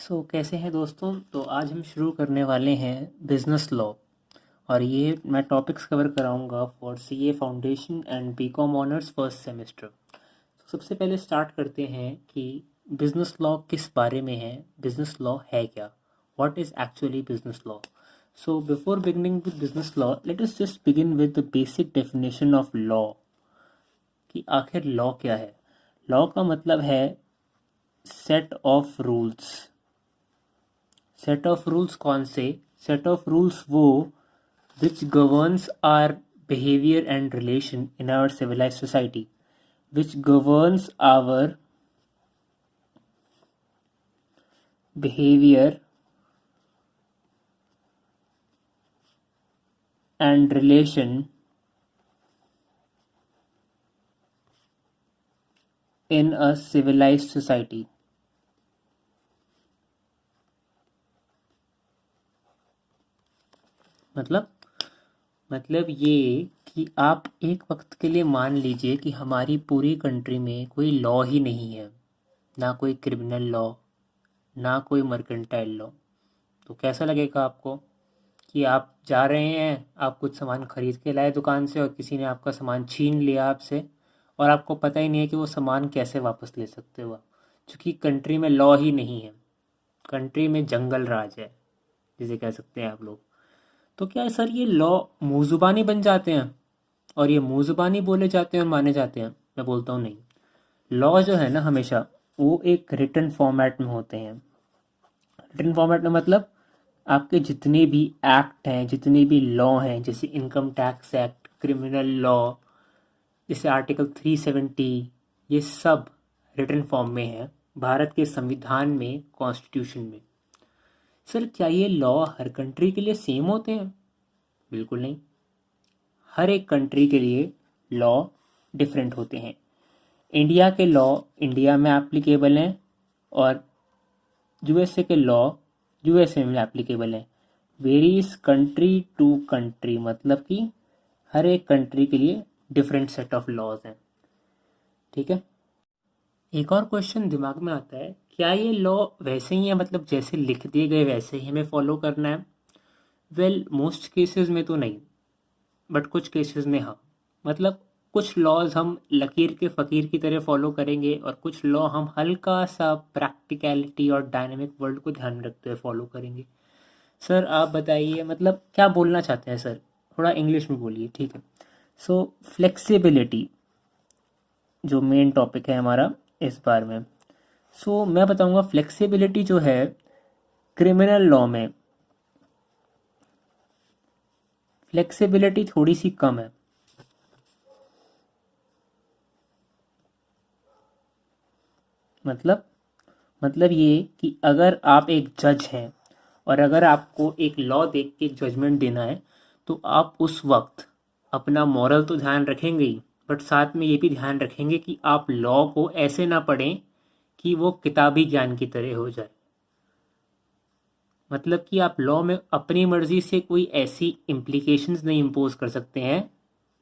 कैसे हैं दोस्तों। तो आज हम शुरू करने वाले हैं बिजनेस लॉ। और ये मैं टॉपिक्स कवर कराऊंगा for CA foundation and BCom honours first semester. सबसे पहले स्टार्ट करते हैं कि बिजनेस लॉ किस बारे में है, बिजनेस लॉ है क्या, what is actually business law. So before beginning with business law, let us just begin with the basic definition of law कि आखिर लॉ क्या है। लॉ का मतलब है set of rules. Set of rules कौन से? सेट ऑफ रूल्स वो which governs our behavior and relation in our civilized society, which governs our behavior and relation in a civilized society. मतलब ये कि आप एक वक्त के लिए मान लीजिए कि हमारी पूरी कंट्री में कोई लॉ ही नहीं है, ना कोई क्रिमिनल लॉ, ना कोई मर्केंटाइल लॉ। तो कैसा लगेगा आपको कि आप जा रहे हैं, आप कुछ सामान खरीद के लाए दुकान से और किसी ने आपका सामान छीन लिया आपसे, और आपको पता ही नहीं है कि वो सामान कैसे वापस ले सकते हो आप, क्योंकि कंट्री में लॉ ही नहीं है, कंट्री में जंगल राज है जिसे कह सकते हैं आप लोग। तो क्या सर ये लॉ मुँह ज़ुबानी बन जाते हैं और ये मुँह ज़ुबानी बोले जाते हैं और माने जाते हैं? मैं बोलता हूँ नहीं। लॉ जो है ना, हमेशा वो एक रिटन फॉर्मेट में होते हैं। रिटन फॉर्मेट में मतलब आपके जितने भी एक्ट हैं, जितने भी लॉ हैं, जैसे income tax act, criminal law, जैसे आर्टिकल 370, ये सब रिटन फॉर्म में है भारत के संविधान में, कॉन्स्टिट्यूशन में। सर क्या ये लॉ हर कंट्री के लिए सेम होते हैं? बिल्कुल नहीं। हर एक कंट्री के लिए लॉ डिफरेंट होते हैं। इंडिया के लॉ इंडिया में एप्लीकेबल हैं और यूएसए के लॉ यूएसए में एप्लीकेबल हैं। वेरीज कंट्री टू कंट्री, मतलब कि हर एक कंट्री के लिए डिफरेंट सेट ऑफ लॉज हैं। ठीक है। एक और क्वेश्चन दिमाग में आता है, क्या ये लॉ वैसे ही है, मतलब जैसे लिख दिए गए वैसे ही हमें फॉलो करना है? वेल, मोस्ट केसेस में तो नहीं, बट कुछ केसेस में हाँ। मतलब कुछ लॉज हम लकीर के फ़कीर की तरह फॉलो करेंगे और कुछ लॉ हम हल्का सा प्रैक्टिकलिटी और डायनेमिक वर्ल्ड को ध्यान में रखते हुए फॉलो करेंगे। सर आप बताइए, मतलब क्या बोलना चाहते हैं सर? थोड़ा इंग्लिश में बोलिए, ठीक है। सो फ्लेक्सिबिलिटी जो मेन टॉपिक है हमारा इस बार में। मैं बताऊंगा फ्लेक्सिबिलिटी जो है क्रिमिनल लॉ में, फ्लेक्सिबिलिटी थोड़ी सी कम है। मतलब ये कि अगर आप एक जज हैं और अगर आपको एक लॉ देख के जजमेंट देना है, तो आप उस वक्त अपना मॉरल तो ध्यान रखेंगे ही, बट साथ में ये भी ध्यान रखेंगे कि आप लॉ को ऐसे ना पढ़ें कि वो किताबी ज्ञान की तरह हो जाए। मतलब कि आप लॉ में अपनी मर्जी से कोई ऐसी इम्प्लीकेशंस नहीं इम्पोज कर सकते हैं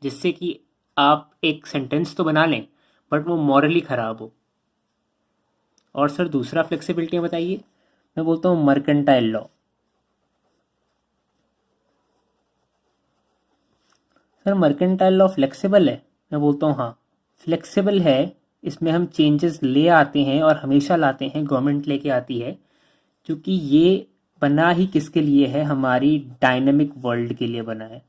जिससे कि आप एक सेंटेंस तो बना लें बट वो मॉरली ख़राब हो। और सर दूसरा फ्लेक्सिबिलिटी बताइए। मैं बोलता हूँ mercantile law. Sir mercantile law flexible है? मैं बोलता हूँ हाँ, फ्लेक्सिबल है। इसमें हम चेंजेस ले आते हैं और हमेशा लाते हैं, गवर्नमेंट लेके आती है, क्योंकि ये बना ही किसके लिए है? हमारी डायनेमिक वर्ल्ड के लिए बना है।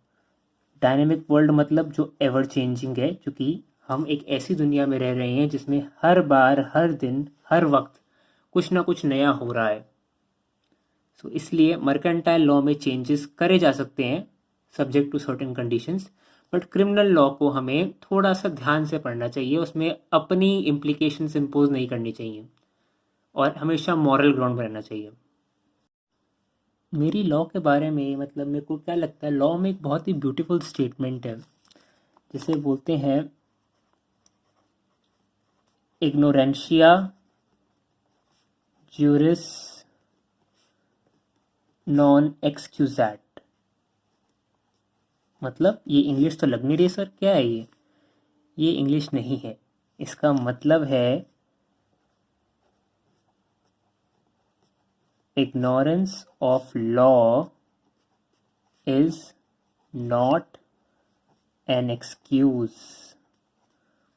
डायनेमिक वर्ल्ड मतलब जो एवर चेंजिंग है, क्योंकि हम एक ऐसी दुनिया में रह रहे हैं जिसमें हर बार, हर दिन, हर वक्त कुछ ना कुछ नया हो रहा है। इसलिए मर्केंटाइल लॉ में चेंजेस करे जा सकते हैं subject to certain conditions, but criminal law को हमें थोड़ा सा ध्यान से पढ़ना चाहिए, उसमें अपनी इम्प्लीकेशंस इम्पोज नहीं करनी चाहिए और हमेशा मॉरल ग्राउंड पर रहना चाहिए। मेरी लॉ के बारे में, मतलब मेरे को क्या लगता है, लॉ में एक बहुत ही ब्यूटीफुल स्टेटमेंट है जिसे बोलते हैं इग्नोरेंशिया ज्यूरिस नॉन एक्सक्यूजेट। मतलब ये इंग्लिश तो लग नहीं रही सर, क्या है ये इंग्लिश नहीं है। इसका मतलब है ignorance of law is not an excuse.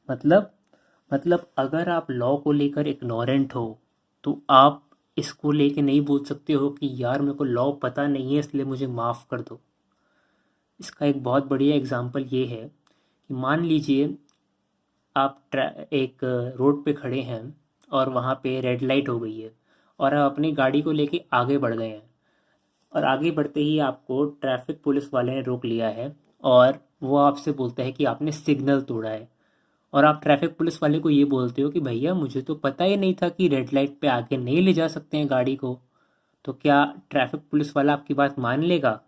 मतलब अगर आप लॉ को लेकर इग्नोरेंट हो तो आप इसको लेके नहीं बोल सकते हो कि यार मेरे को लॉ पता नहीं है इसलिए मुझे माफ़ कर दो। इसका एक बहुत बढ़िया एग्जांपल ये है कि मान लीजिए आप एक रोड पे खड़े हैं और वहाँ पे रेड लाइट हो गई है और आप अपनी गाड़ी को लेके आगे बढ़ गए हैं, और आगे बढ़ते ही आपको ट्रैफिक पुलिस वाले ने रोक लिया है और वो आपसे बोलता है कि आपने सिग्नल तोड़ा है, और आप ट्रैफिक पुलिस वाले को ये बोलते हो कि भैया मुझे तो पता ही नहीं था कि रेड लाइट पे आगे नहीं ले जा सकते हैं गाड़ी को। तो क्या ट्रैफिक पुलिस वाला आपकी बात मान लेगा?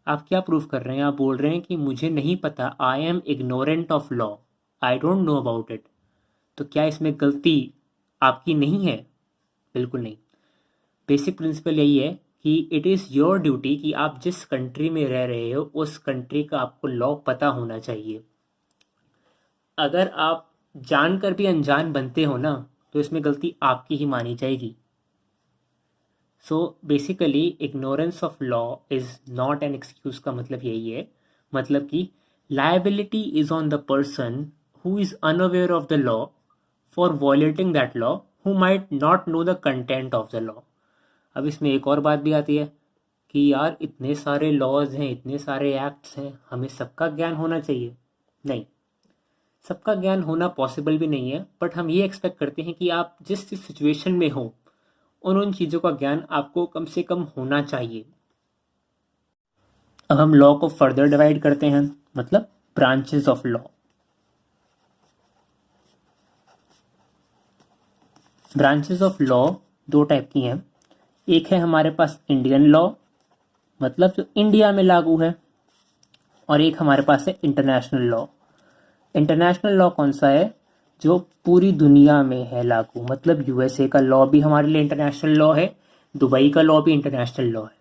आप क्या प्रूफ कर रहे हैं? आप बोल रहे हैं कि मुझे नहीं पता, I am ignorant of law, I don't know about it. तो क्या इसमें गलती आपकी नहीं है? बिल्कुल नहीं। बेसिक प्रिंसिपल यही है कि इट इज़ योर ड्यूटी कि आप जिस कंट्री में रह रहे हो उस कंट्री का आपको लॉ पता होना चाहिए। अगर आप जानकर भी अनजान बनते हो ना तो इसमें गलती आपकी ही मानी जाएगी। So basically ignorance of law is not an excuse का मतलब यही है। मतलब कि liability is on the person who is unaware of the law for violating that law who might not know the content of the law. अब इसमें एक और बात भी आती है कि यार इतने सारे लॉज हैं, इतने सारे एक्ट्स हैं, हमें सबका ज्ञान होना चाहिए। नहीं, सबका ज्ञान होना पॉसिबल भी नहीं है, बट हम ये एक्सपेक्ट करते हैं कि आप जिस जिस सिचुएशन में हो उन चीज़ों का ज्ञान आपको कम से कम होना चाहिए। अब हम लॉ को फर्दर डिवाइड करते हैं, मतलब branches of law. Branches of law दो टाइप की हैं। एक है हमारे पास इंडियन लॉ, मतलब जो इंडिया में लागू है, और एक हमारे पास है इंटरनेशनल लॉ। इंटरनेशनल लॉ कौन सा है? जो पूरी दुनिया में है लागू, मतलब यूएसए का लॉ भी हमारे लिए इंटरनेशनल लॉ है, दुबई का लॉ भी इंटरनेशनल लॉ है।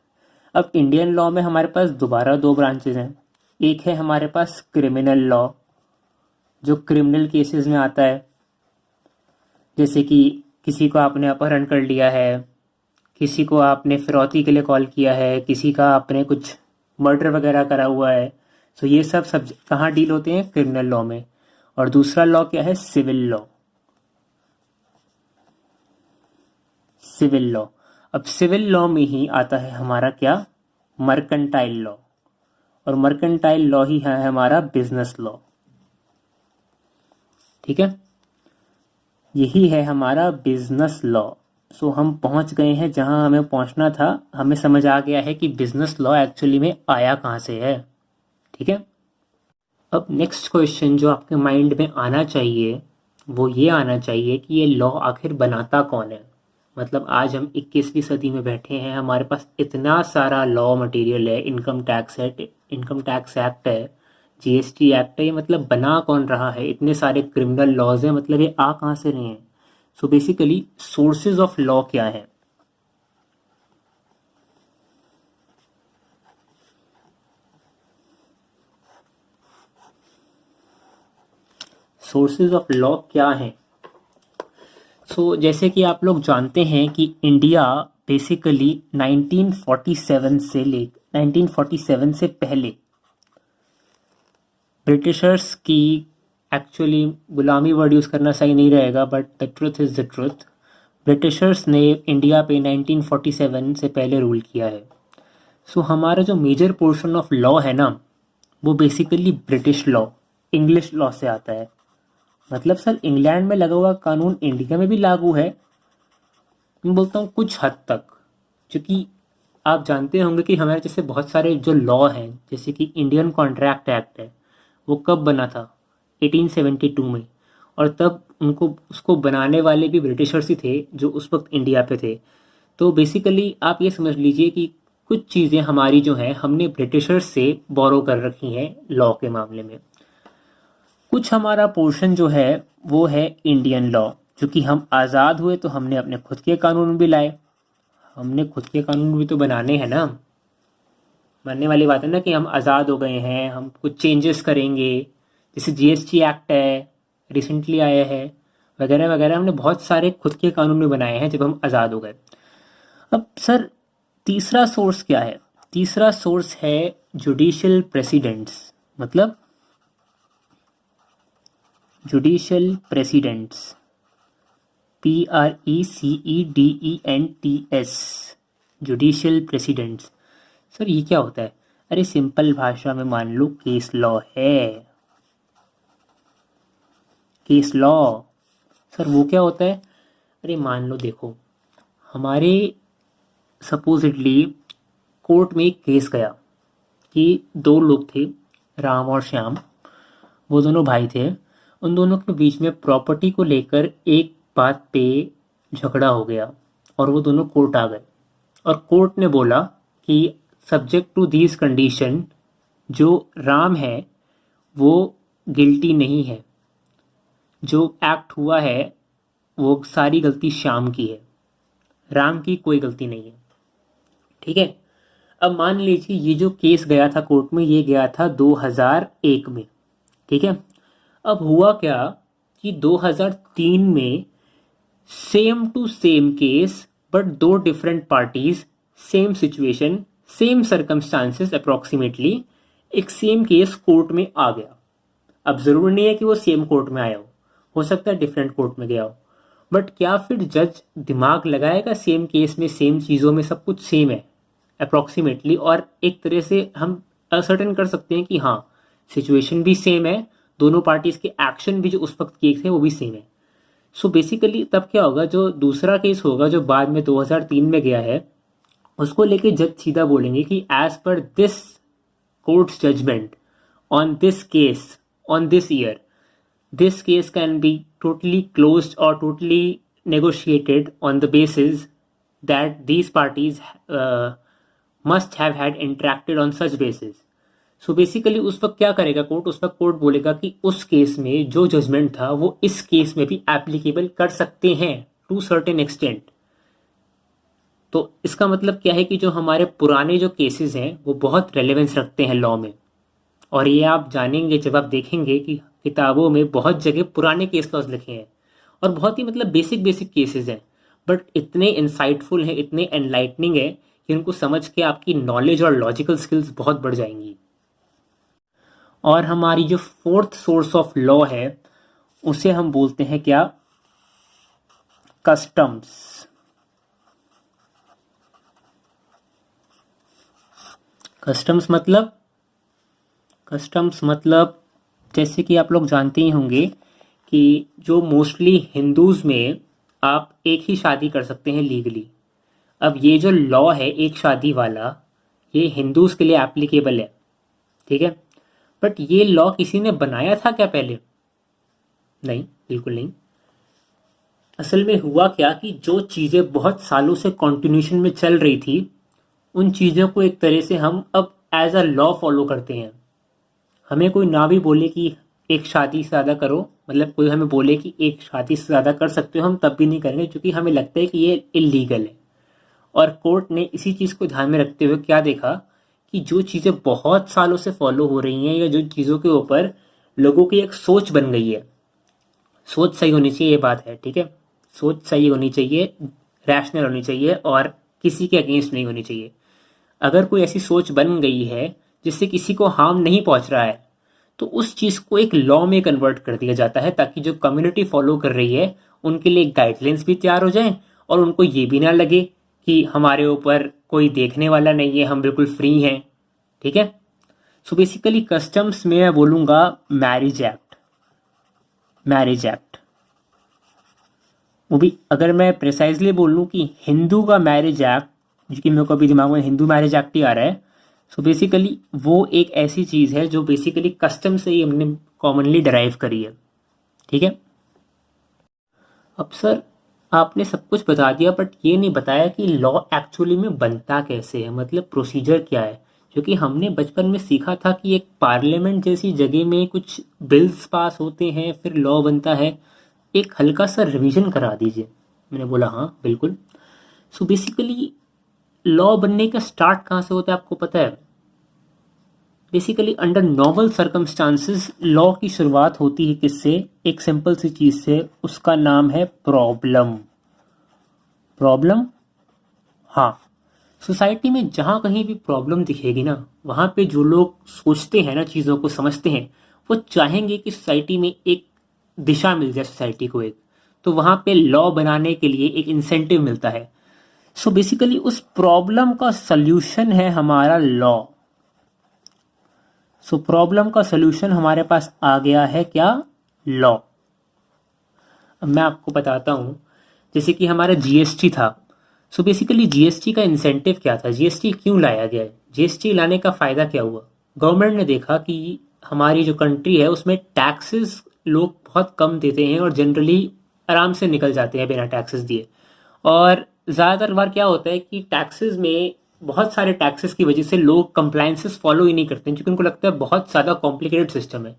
अब इंडियन लॉ में हमारे पास दोबारा दो ब्रांचेज हैं। एक है हमारे पास क्रिमिनल लॉ, जो क्रिमिनल केसेस में आता है, जैसे कि किसी को आपने अपहरण कर लिया है, किसी को आपने फिरौती के लिए कॉल किया है, किसी का आपने कुछ मर्डर वगैरह करा हुआ है। तो ये सब कहाँ डील होते हैं? क्रिमिनल लॉ में। और दूसरा लॉ क्या है? Civil law. सिविल लॉ, अब सिविल लॉ में ही आता है हमारा क्या? Mercantile law. और मर्केंटाइल लॉ ही है हमारा बिजनेस लॉ। ठीक है, यही है हमारा बिजनेस लॉ। सो हम पहुंच गए हैं जहां हमें पहुंचना था। हमें समझ आ गया है कि बिजनेस लॉ एक्चुअली में आया कहां से है। ठीक है, अब नेक्स्ट क्वेश्चन जो आपके माइंड में आना चाहिए वो ये आना चाहिए कि ये लॉ आखिर बनाता कौन है। मतलब आज हम 21वीं सदी में बैठे हैं, हमारे पास इतना सारा लॉ मटेरियल है, इनकम टैक्स है, इनकम टैक्स एक्ट है, जीएसटी एक्ट है, ये मतलब बना कौन रहा है? इतने सारे क्रिमिनल लॉज हैं, मतलब ये आ कहाँ से रहे हैं? So basically sources of law क्या है? सोर्सेज ऑफ लॉ क्या हैं? सो जैसे कि आप लोग जानते हैं कि इंडिया बेसिकली 1947 से पहले ब्रिटिशर्स की, एक्चुअली गुलामी वर्ड यूज़ करना सही नहीं रहेगा, but the truth is the truth, Britishers ने इंडिया पे 1947 से पहले रूल किया है। सो हमारा जो मेजर पोर्शन ऑफ लॉ है ना, वो basically British law, English law से आता है। मतलब सर इंग्लैंड में लगा हुआ कानून इंडिया में भी लागू है, मैं बोलता हूँ कुछ हद तक, क्योंकि आप जानते होंगे कि हमारे जैसे बहुत सारे जो लॉ हैं, जैसे कि इंडियन कॉन्ट्रैक्ट एक्ट है, वो कब बना था? 1872 में। और तब उनको उसको बनाने वाले भी ब्रिटिशर्स ही थे जो उस वक्त इंडिया पे थे। तो बेसिकली आप ये समझ लीजिए कि कुछ चीज़ें हमारी जो हैं हमने ब्रिटिशर्स से बोरो कर रखी हैं लॉ के मामले में। कुछ हमारा पोर्शन जो है वो है इंडियन लॉ, क्योंकि हम आज़ाद हुए तो हमने अपने खुद के कानून भी लाए, हमने खुद के कानून भी तो बनाने हैं ना। मानने वाली बात है ना कि हम आज़ाद हो गए हैं, हम कुछ चेंजेस करेंगे, जैसे जीएसटी एक्ट है रिसेंटली आया है, वगैरह वगैरह। हमने बहुत सारे खुद के कानून भी बनाए हैं जब हम आज़ाद हो गए। अब सर तीसरा सोर्स क्या है? तीसरा सोर्स है जुडिशियल प्रेसिडेंट्स, मतलब judicial precedents, PRECEDENTS, judicial precedents. Sir ये क्या होता है? अरे सिंपल भाषा में मान लो केस लॉ है, केस लॉ। सर वो क्या होता है? अरे मान लो देखो, हमारे सपोजिटली कोर्ट में एक केस गया कि दो लोग थे, राम और श्याम, वो दोनों भाई थे। उन दोनों के बीच में प्रॉपर्टी को लेकर एक बात पे झगड़ा हो गया और वो दोनों कोर्ट आ गए और कोर्ट ने बोला कि सब्जेक्ट टू दीज कंडीशन जो राम है वो गिल्टी नहीं है, जो एक्ट हुआ है वो सारी गलती श्याम की है, राम की कोई गलती नहीं है। ठीक है, अब मान लीजिए ये जो केस गया था कोर्ट में, ये गया था 2001 में। ठीक है, अब हुआ क्या कि 2003 में same to same case but दो different parties, same situation, same circumstances approximately, एक सेम केस कोर्ट में आ गया। अब जरूरी नहीं है कि वो सेम कोर्ट में आया हो सकता है डिफरेंट कोर्ट में गया हो, बट क्या फिर जज दिमाग लगाएगा? सेम केस में, सेम चीज़ों में सब कुछ सेम है अप्रोक्सीमेटली, और एक तरह से हम असर्टेन कर सकते हैं कि हाँ सिचुएशन भी सेम है, दोनों पार्टीज के एक्शन भी जो उस वक्त किए थे वो भी सेम है। सो बेसिकली तब क्या होगा, जो दूसरा केस होगा जो बाद में 2003 में गया है, उसको लेके जज सीधा बोलेंगे कि as per this court's judgement on this case on this year, this case can be totally closed or totally negotiated on the basis that these parties must have had interacted on such basis. So basically उस वक्त क्या करेगा court? उस वक्त court बोलेगा कि उस case में जो जजमेंट था वो इस केस में भी एप्लीकेबल कर सकते हैं टू सर्टेन एक्सटेंट। तो इसका मतलब क्या है कि जो हमारे पुराने जो केसेस हैं वो बहुत रेलेवेंस रखते हैं लॉ में, और ये आप जानेंगे जब आप देखेंगे कि किताबों में बहुत जगह पुराने केस लॉज लिखे हैं और बहुत ही मतलब बेसिक बेसिक केसेस हैं, बट इतने इंसाइटफुल हैं, इतने एनलाइटनिंग है कि उनको समझ के आपकी नॉलेज और लॉजिकल स्किल्स बहुत बढ़ जाएंगी। और हमारी जो फोर्थ सोर्स ऑफ लॉ है उसे हम बोलते हैं क्या? कस्टम्स। कस्टम्स मतलब जैसे कि आप लोग जानते ही होंगे कि जो मोस्टली हिंदूज में आप एक ही शादी कर सकते हैं लीगली। अब ये जो लॉ है एक शादी वाला, ये हिंदूज के लिए एप्लीकेबल है। ठीक है, बट ये लॉ किसी ने बनाया था क्या पहले? नहीं, बिल्कुल नहीं। असल में हुआ क्या कि जो चीज़ें बहुत सालों से कॉन्टिन्यूशन में चल रही थी उन चीज़ों को एक तरह से हम अब एज अ लॉ फॉलो करते हैं। हमें कोई ना भी बोले कि एक शादी से ज़्यादा करो, मतलब कोई हमें बोले कि एक शादी से ज़्यादा कर सकते हो, हम तब भी नहीं करेंगे क्योंकि हमें लगता है कि ये इलीगल है। और कोर्ट ने इसी चीज़ को ध्यान में रखते हुए क्या देखा कि जो चीज़ें बहुत सालों से फॉलो हो रही हैं या जो चीज़ों के ऊपर लोगों की एक सोच बन गई है, सोच सही होनी चाहिए, ये बात है। ठीक है, सोच सही होनी चाहिए, रैशनल होनी चाहिए और किसी के अगेंस्ट नहीं होनी चाहिए। अगर कोई ऐसी सोच बन गई है जिससे किसी को हार्म नहीं पहुंच रहा है तो उस चीज़ को एक लॉ में कन्वर्ट कर दिया जाता है ताकि जो कम्युनिटी फॉलो कर रही है उनके लिए गाइडलाइंस भी तैयार हो जाएं और उनको ये भी ना लगे कि हमारे ऊपर कोई देखने वाला नहीं है, हम बिल्कुल फ्री हैं। ठीक है, सो बेसिकली कस्टम्स में मैं बोलूँगा मैरिज एक्ट। वो भी अगर मैं प्रिसाइजली बोलूँ कि हिंदू का मैरिज एक्ट, जो कि मेरे को अभी दिमाग में हिंदू मैरिज एक्ट ही आ रहा है, सो बेसिकली वो एक ऐसी चीज़ है जो बेसिकली कस्टम से ही हमने कॉमनली डराइव करी है। ठीक है, अब सर आपने सब कुछ बता दिया बट ये नहीं बताया कि लॉ एक्चुअली में बनता कैसे है, मतलब प्रोसीजर क्या है। क्योंकि हमने बचपन में सीखा था कि एक पार्लियामेंट जैसी जगह में कुछ बिल्स पास होते हैं, फिर लॉ बनता है। एक हल्का सा रिवीजन करा दीजिए। मैंने बोला हाँ बिल्कुल। सो बेसिकली लॉ बनने का स्टार्ट कहाँ से होता है आपको पता है? Basically under normal circumstances law की शुरुआत होती है किससे? एक सिंपल सी चीज से, उसका नाम है प्रॉब्लम। हाँ, सोसाइटी में जहाँ कहीं भी प्रॉब्लम दिखेगी ना, वहाँ पे जो लोग सोचते हैं ना, चीज़ों को समझते हैं, वो चाहेंगे कि सोसाइटी में एक दिशा मिल जाए सोसाइटी को एक, तो वहाँ पे लॉ बनाने के लिए एक इंसेंटिव मिलता है। सो बेसिकली उस प्रॉब्लम का सल्यूशन है हमारा लॉ। सो प्रॉब्लम का सल्यूशन हमारे पास आ गया है क्या? लॉ। अब मैं आपको बताता हूँ, जैसे कि हमारा जीएसटी था। सो बेसिकली जीएसटी का इंसेंटिव क्या था, जीएसटी क्यों लाया गया है, जीएसटी लाने का फ़ायदा क्या हुआ? गवर्नमेंट ने देखा कि हमारी जो कंट्री है उसमें टैक्सेस लोग बहुत कम देते हैं और जनरली आराम से निकल जाते हैं बिना टैक्सेस दिए। और ज़्यादातर बार क्या होता है कि टैक्सेस में बहुत सारे टैक्सेस की वजह से लोग कंप्लाइंसेस फॉलो ही नहीं करते हैं, क्योंकि उनको लगता है बहुत ज़्यादा कॉम्प्लिकेटेड सिस्टम है।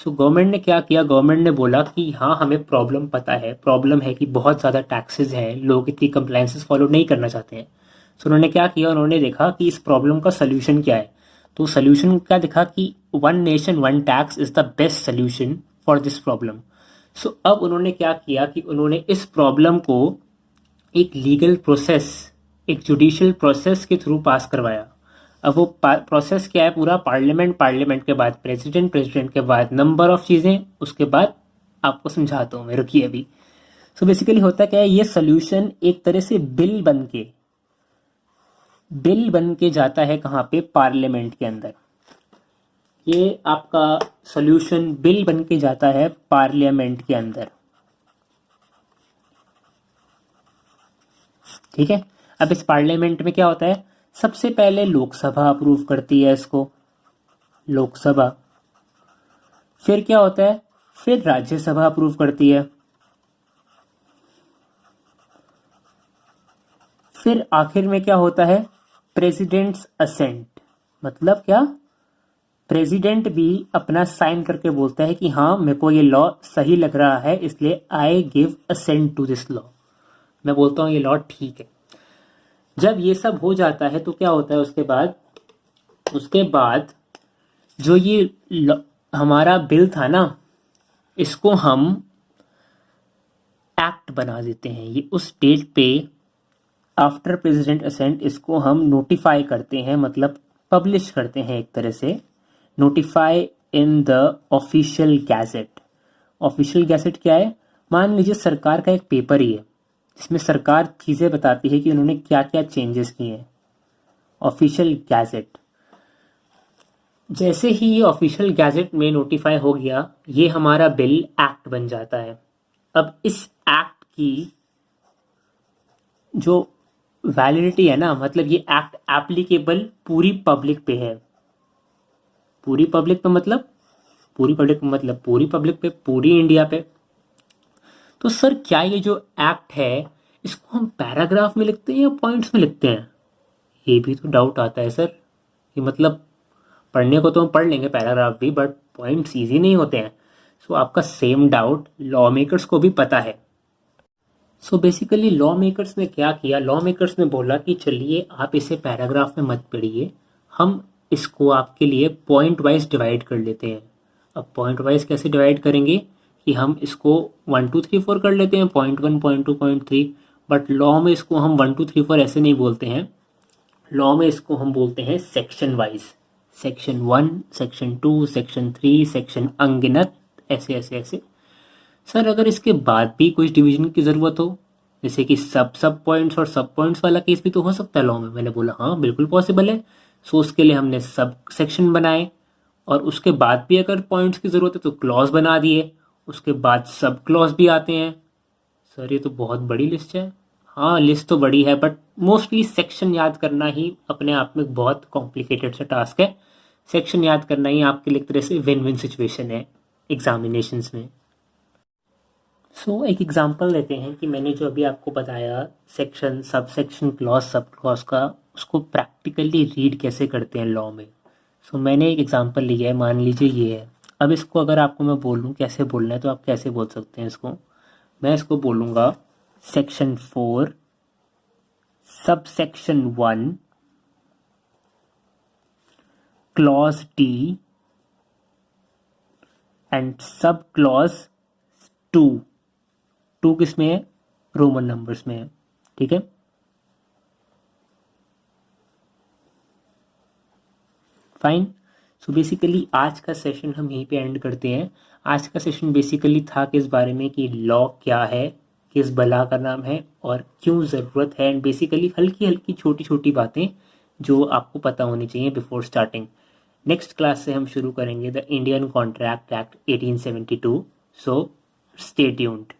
सो गवर्नमेंट ने क्या किया, गवर्नमेंट ने बोला कि हाँ हमें प्रॉब्लम पता है, प्रॉब्लम है कि बहुत ज़्यादा टैक्सेस हैं, लोग इतनी कंप्लाइंसेस फॉलो नहीं करना चाहते हैं। सो उन्होंने क्या किया, उन्होंने देखा कि इस प्रॉब्लम का सोल्यूशन क्या है। तो सोल्यूशन क्या दिखा कि one nation one tax is the best solution for this problem. So अब उन्होंने क्या किया कि उन्होंने इस प्रॉब्लम को एक लीगल प्रोसेस, एक जुडिशियल प्रोसेस के थ्रू पास करवाया। अब वो प्रोसेस क्या है, पूरा पार्लियामेंट, पार्लियामेंट के बाद प्रेसिडेंट, प्रेसिडेंट के बाद नंबर ऑफ चीज़ें, उसके बाद आपको समझाता हूँ मैं, रुकिए अभी। सो बेसिकली होता क्या है, ये सोल्यूशन एक तरह से बिल बन के जाता है कहाँ पे, पार्लियामेंट के अंदर। ये आपका सोल्यूशन बिल बन के जाता है पार्लियामेंट के अंदर, ठीक है। अब इस पार्लियामेंट में क्या होता है, सबसे पहले लोकसभा अप्रूव करती है इसको, लोकसभा। फिर क्या होता है, फिर राज्यसभा अप्रूव करती है, फिर आखिर में क्या होता है, प्रेसिडेंट्स असेंट। मतलब क्या, प्रेसिडेंट भी अपना साइन करके बोलता है कि हाँ मेरे को ये लॉ सही लग रहा है, इसलिए I give assent to this law, मैं बोलता हूँ ये लॉ ठीक है। जब ये सब हो जाता है तो क्या होता है, उसके बाद जो ये हमारा बिल था ना, इसको हम एक्ट बना देते हैं। ये उस डेट पे आफ्टर प्रेसिडेंट असेंट इसको हम नोटिफाई करते हैं, मतलब पब्लिश करते हैं एक तरह से, notify in the official gazette. Official gazette क्या है, मान लीजिए सरकार का एक पेपर ही है जिसमें सरकार चीज़ें बताती है कि उन्होंने क्या क्या चेंजेस किए हैं, ऑफिशियल गैजेट। जैसे ही ये ऑफिशियल गैजेट में नोटिफाई हो गया, ये हमारा बिल एक्ट बन जाता है। अब इस एक्ट की जो वैलिडिटी है ना, मतलब ये एक्ट एप्लीकेबल पूरी पब्लिक पे है। पूरी पब्लिक पे मतलब, पूरी पब्लिक पे, पूरी इंडिया पे। तो सर क्या ये जो एक्ट है, इसको हम पैराग्राफ में लिखते हैं या पॉइंट्स में लिखते हैं? ये भी तो डाउट आता है सर, कि मतलब पढ़ने को तो हम पढ़ लेंगे पैराग्राफ भी, बट पॉइंट्स ईजी नहीं होते हैं। सो आपका सेम डाउट लॉ मेकर्स को भी पता है। सो बेसिकली लॉ मेकर्स ने क्या किया, लॉ मेकर्स ने बोला कि चलिए आप इसे पैराग्राफ में मत पढ़िए, हम इसको आपके लिए पॉइंट वाइज डिवाइड कर लेते हैं। अब पॉइंट वाइज कैसे डिवाइड करेंगे, कि हम इसको 1 2 3 4 कर लेते हैं, point 1 point 2 point 3। But law में इसको हम 1 2 3 4 ऐसे नहीं बोलते हैं, लॉ में इसको हम बोलते हैं section wise, section 1, section 2, section 3, section अनगिनत, ऐसे ऐसे ऐसे। सर अगर इसके बाद भी कुछ डिवीजन की ज़रूरत हो, जैसे कि सब सब पॉइंट्स और सब पॉइंट्स वाला केस भी तो हो सकता है लॉ में। मैंने बोला हाँ बिल्कुल पॉसिबल है। सो उसके लिए हमने सब सेक्शन बनाए, और उसके बाद भी अगर पॉइंट्स की ज़रूरत है तो क्लॉज बना दिए, उसके बाद सब क्लॉज भी आते हैं। सर ये तो बहुत बड़ी लिस्ट है। हाँ लिस्ट तो बड़ी है, बट मोस्टली सेक्शन याद करना ही अपने आप में बहुत कॉम्प्लिकेटेड सा टास्क है। सेक्शन याद करना ही आपके लिए एक तरह से विन विन सिचुएशन है एग्जामिनेशंस में। सो एक एग्जांपल लेते हैं कि मैंने जो अभी आपको बताया, section, sub section, clause, sub clause का, उसको प्रैक्टिकली रीड कैसे करते हैं लॉ में। सो मैंने एक एग्जांपल लिया है, मान लीजिए ये है। अब इसको अगर आपको मैं बोलूँ कैसे बोलना है, तो आप कैसे बोल सकते हैं इसको? मैं इसको बोलूँगा section 4 sub section 1 clause T and sub clause 2। 2 किस में है? रोमन नंबर्स में है, ठीक है। फाइन। सो बेसिकली आज का सेशन हम यहीं पे एंड करते हैं। आज का सेशन बेसिकली था किस बारे में कि लॉ क्या है, किस बला का नाम है और क्यों ज़रूरत है, एंड बेसिकली हल्की हल्की छोटी छोटी बातें जो आपको पता होनी चाहिए बिफोर स्टार्टिंग। नेक्स्ट क्लास से हम शुरू करेंगे the Indian contract act 1872। So stay tuned.